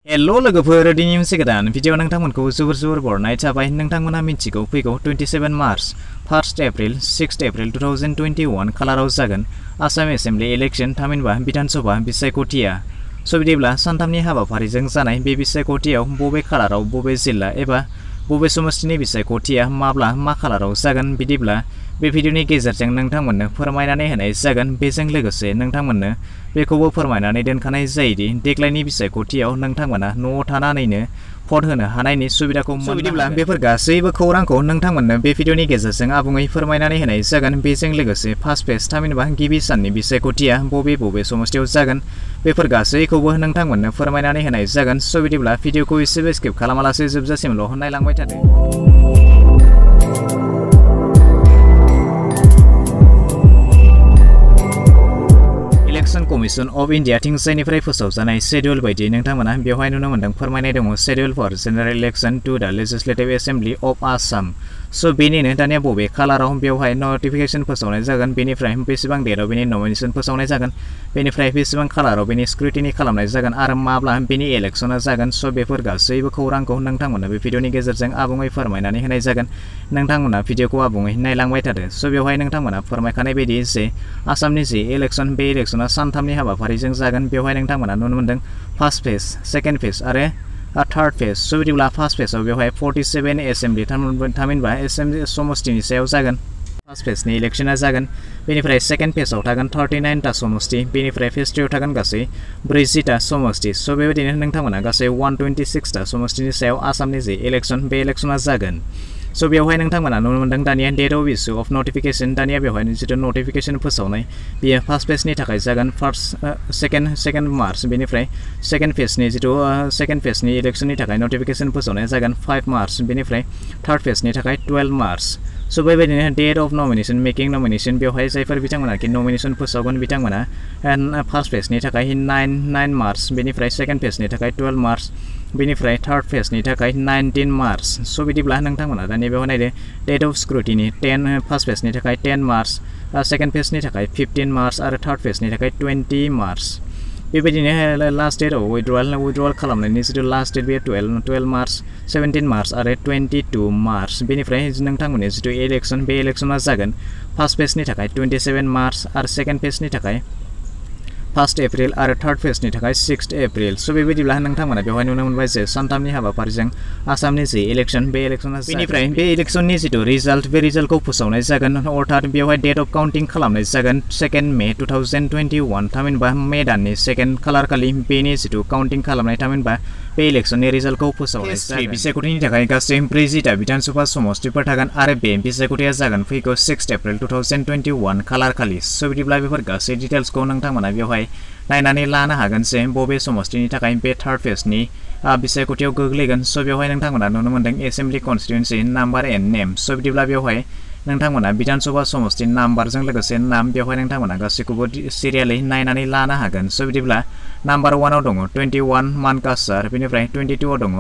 Hello लोगोफोर दिनै मोनसे गोदान भिडिअ नोंथांमोनखौ जोबोर बरनाय थाबाय नोंथांमोना मिन्थिगौ फैगौ 27 मार्च 1 एप्रिल 6 एप्रिल 2021 खालाराव जागोन आसाम एसेम्बली इलेक्शन थामहिनबा बिधान सभा बिसायख'थिया स' बिदिब्ला सानथामनि हाबाफारिजों जानाय बे बिसायख'थियाव बबे खालाराव बबे जिल्ला एबा बबे समस्तिनि बिसायख'थिया माब्ला मा खालाराव जागोन बिदिब्ला बे भिडिअनि गेजेरजों नोंथांमोननो फोरमायनानै होनाय जागोन बेजों लोगोसे नोंथांमोननो बेखौबो फोरमायनानै दोनखानाय जायोदि देग्लायनि बिसायख'थियाव नोंथांमोना न'आव थानानैनो भट होनो हानायनि सुबिदाखौ मोनबिदिब्ला बेफोर गासैबो खौरांखौ नोंथांमोननो बे भिडिअनि गेजेरजों आबुङै फोरमायनानै होनाय जागोन बेजों लोगोसे फार्स्ट फेज थामहिनबा गिबि साननि बिसायख'थिया बबे समस्तियाव जागोन बेफोर गासैखौबो नोंथांमोननो फोरमायनानै होनाय जागोन स' बिदिब्ला भिडिअखौ एसेबो स्किप खालामालासे जोबजासिमल' नायलांबाय थादो इलेक्शन कमिशन ऑफ इंडिया थिंजायनिफ्राय फोसावजानाय शेड्यूल बायदियै नोंथांमोना बेवहाय नुनो मोनदों फोरमायनाय दङ schedule for general election to the legislative assembly of Assam स' बेनिनो दानिया बबे खालाराव बेवहाय नटिफिकेशन फोसावनाय जागोन बेनिफ्राय बेसेबां डेटआव बेनि नमिनेशन फोसावनाय जागोन बेनिफ्राय बेसेबां खालाराव बेनि स्क्रुटिनि खालामनाय जागोन आरो माब्ला बेनि इलेक्शना जागोन स' बेफोर गासैबो खौरांखौ नोंथांमोननो बे भिडिअनि गेजेरजों आबुङै फोरमायनानै होनाय जागोन नोंथांमोना भिडिअखौ आबुङै नायलांबाय थादो स' बेवहाय नोंथांमोना फोरमायखानाय बायदि जे आसामनि जि इलेक्शन बे इलेक्शना सानथामनि हाबाफारिजों जागोन बेवहाय नोंथांमोना नुनो मोनदों फार्स्ट फेज सेकेन्ड फेज आरो थर्ड फेज स' बिदिब्ला फार्स्ट फेजआव बेवहाय 47 एसेम्बली थामहिनबा एसेम्बली समस्तिनि सायाव जागोन फार्स्ट फेजनि इलेक्शना जागोन बेनिफ्राय सेकेन्ड फेजआव थागोन 39टा समस्ति बेनिफ्राय फेज 3आव थागोन गासै 40टा समस्ति स' बेबायदिनो नोंथांमोना गासै 126टा समस्तिनि सायाव आसामनि जि इलेक्शन बे इलेक्शना जागोन स' बेवहाय नोंथांमोना नुनो मोनदों दानिया date of issue of notification दानिया बेवहाय जितु नटिफिकेशन फोसावनाय बेयो फार्स्ट फेजनि थाखाय जागोन सेकेन्ड मार्च बेनिफ्राय सेकेन्ड फेजनि जितु सेकेन्ड फेजनि इलेक्शननि थाखाय नटिफिकेशन फोसावनाया जागोन 5 मार्च बेनिफ्राय थर्ड फेजनि थाखाय 12 मार्च स' बेबायदिनो date of nomination making nomination बेवहाय जायफोर बिथांमोना नमिनेशन फोसावगोन बिथांमोना फार्स्ट फेजनि थाखाय 9 मार्च बेनिफ्राय सेकेन्ड फेजनि थाखाय 12 मार्च बेनिफ्राय थर्ड फेजनि थाखाय 19 मार्च स' बिदिब्ला नोंथांमोना दानि बेवहाय नायदो डेट अफ स्क्रुटिनि फार्स्ट फेजनि थाखाय 10 मार्च सेकेन्ड फेजनि थाखाय 15 मार्च आरो थर्ड फेजनि थाखाय 20 मार्च बेबायदिनो लास्ट डेटआव उइड्रल खालामनायनि जितु लास्ट डेट बे 12 मार्च 17 मार्च आरो 22 मार्च बेनिफ्राय नोंथांमोननि जितु इलेक्शन बे इलेक्शना जागोन फार्स्ट फेजनि थाखाय 27 मार्च आरो सेकेन्ड फेजनि थाखाय 1 एप्रिल आरो थर्ड फेजनि थाखाय 6 एप्रिल स' बेबायदिब्ला नोंथांमोना बेवहाय नुनो मोनबाय जे सानथामनि हाबाफारिजों आसामनि जि इलेक्शन बे इलेक्शना बेनिफ्राय बे इलेक्शननि जितु रिजाल्ट बे रिजाल्टखौ फोसावनाय जागोन अर्थात बेवहाय डेट अफ काउन्टिं खालामनाय जागोन 2 मे 2021 थामहिनबा मे दाननि 2 खालार खालि बेनि जितु काउन्टिं खालामनाय थामहिनबा बे इलेक्शननि रिजाल्टखौ फोसावनाय जागोन बिसायख'थिनि थाखाय गासै 40टा बिधान सभा समस्तिफोर थागोन आरो बे बिसायख'थिया जागोन फैगौ 6 एप्रिल 2021 खालार खालि स' बिदिब्ला बेफोर गासै डिटेल्सखौ नोंथांमोना बेवहाय नायनानै लानो हागोन जे बबे समस्तिनि थाखाय बे थर्ड फेजनि बिसायख'थियाव गोग्लैगोन स' बेवहाय नोंथांमोना नुनो मोनदों एसेम्बली कनस्टिट्युएन्सि नाम्बार एन्ड नेम स' बिदिब्ला बेवहाय नोंथांमोना बिधान सभा समस्ति नाम्बारजों लोगोसे नाम बेवहाय नोंथांमोना गासैखौबो सिरियालै नायनानै लानो हागोन स' बिदिब्ला नाम्बार 1आव दङ 21 मानकासार बेनिफ्राय 22आव दङ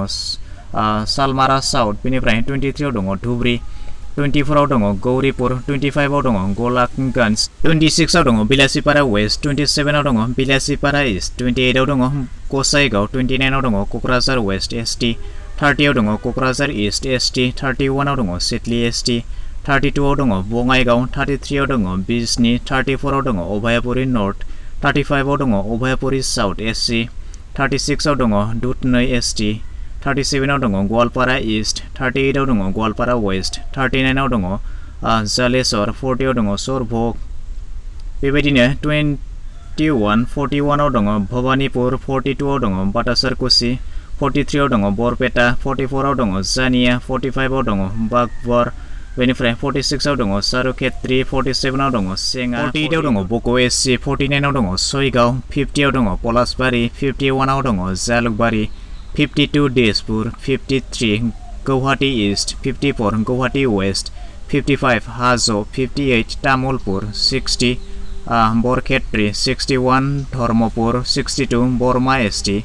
सालमारा साउथ बेनिफ्राय 23आव दङ धुब्री 24आव दङ गौरीपुर 25आव दङ गलाकगन्ज 26आव दङ बिलासीपारा वेस्ट 27आव दङ बिलासीपारा इस्ट 28आव दङ गसाइगाव 29आव दङ क'क्राझार वेस्ट एसटी 30आव दङ क'क्राझार इस्ट एसटी 31आव दङ सिडली एसटी 32आव दङ बङाइगाव 33आव दङ बिजनी 34आव दङ अभयापुरी नर्थ 35आव दङ अभयापुरी साउथ एससी 36आव दङ दुधनै एसटी 37आव दङ गवालपारा इस्ट 38आव दङ गवालपारा वेस्ट 39आव दङ जालेश्वर 40आव दङ सरभोग बेबायदिनो 41आव दङ भबानीपुर 42आव दङ बाटासारकुसी 43आव दङ बरपेटा 44आव दङ जानिया 45आव दङ बागबर बेनिफ्राय 46आव दङ सारुखेत्री 47आव दङ सेंगा 48आव दङ बक' एससी 49आव दङ सयगाव 50आव दङ पलासबारि 51आव दङ जालुकबारि 52 दिसपुर 53 गौहाटी ईस्ट 54 गौहाटी वेस्ट 55 हाजो 58 तामुलपुर 60 बरखेत्री 61 धर्मपुर 62 बरमा एसटी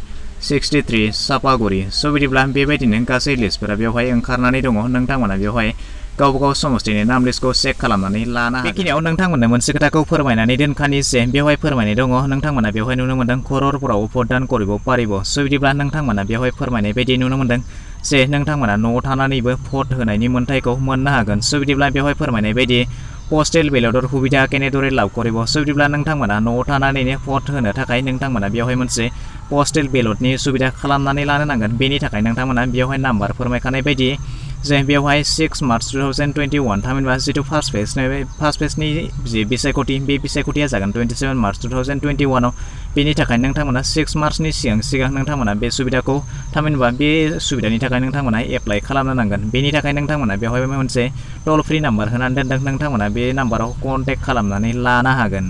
63 सापागुरि स' बिदिब्ला बेबायदिनो गासै लिस्टफोरा बेवहाय ओंखारनानै दङ नोंथांमोना बेवहाय गावबा गाव समष्टिनि नाम लिस्टखौ चेक खालामनानै लानो हागोन। बेखिनियाव नोंथांमोननो मोनसे खोथाखौ फोरमायनानै दोनखानि जे बेवहाय फोरमायनाय दङ नोंथांमोना बेवहाय नुनो मोनदों खररफोराव भटदान करिब पारिब स' बिदिब्ला नोंथांमोना बेवहाय फोरमायनाय बायदि नुनो मोनदों जे नोंथांमोना न'आव थानानैबो भट होनायनि मोन्थाइखौ मोननो हागोन। स' बिदिब्ला बेवहाय फोरमायनाय बायदि पोस्टेल बेलटर सुबिदा केनेदरे लाभ करिब स' बिदिब्ला नोंथांमोना न'आव थानानैनो भट होनो थाखाय नोंथांमोना बेवहाय मोनसे पोस्टेल बेलटनि सुबिदा खालामनानै लानो नांगोन। बेनि थाखाय नोंथांमोना बेवहाय नाम्बार फोरमायखानाय बायदि जे बेवहाय 6 मार्च 2021 थामहिनबा जिथु फार्स्ट पेजनि जि बिसायख'थि बे बिसायख'थिया जागोन 27 मार्च 2021 आव। बेनि थाखाय नोंथांमोना 6 मार्चनि सिगां नोंथांमोना बे सुबिदाखौ थामहिनबा बे सुबिदानि थाखाय नोंथांमोना एप्लाइ खालामनो नांगोन। बेनि थाखाय नोंथांमोना बेवहाय मोनसे टल फ्रि नाम्बार होनानै दोनदों नोंथांमोना बे नाम्बाराव कन्टेक्ट खालामनानै लानो हागोन।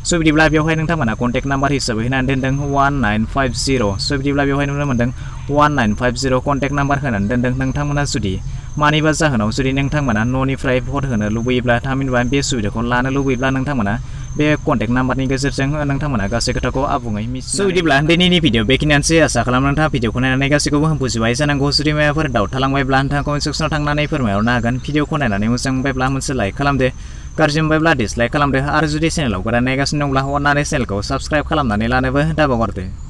स' बिदिब्ला बेवहाय नोंथांमोना कन्टेक्ट नाम्बार हिसाबै होनानै दोनदों 1950 स' बिदिब्ला बेवहाय नुनो मोनदों 1950 कन्टेक्ट नाम्बार होनानै दोनदों। नोंथांमोना जुदि मानिबा जाहोनाव जुदि नोंथांमोना न'निफ्राय भट होनो लुबैयोब्ला थामहिनबा बे सुबिदाखौ लानो लुबैयोब्ला नोंथांमोना बे कन्टेक्ट नाम्बारनि गेजेरजों नोंथांमोना गासै खोथाखौ आबुङै मिथिनो। स' बिदिब्ला दिनैनि भिडिअ बेखिनियानोसै। आसा खालामो नोंथाङा भिडिअखौ नायनानै गासैखौबो बुजिबाय जानांगौ। जुदि माबाफोर डाउट थालांबायब्ला नोंथाङा कमेन्ट सेक्सनाव थांनानै फोरमायहरनो हागोन। भिडिअखौ नायनानै मोजां मोनबायब्ला मोनसे लाइक खालामदो, गाज्रि मोनबायब्ला डिसलाइक खालामदो आरो जुदि चेनेलाव गोदान नायगासिनो दंब्ला अन्नानै चेनेलखौ साबस्क्राइब खालामनानै लानोबो दाबावगारदो।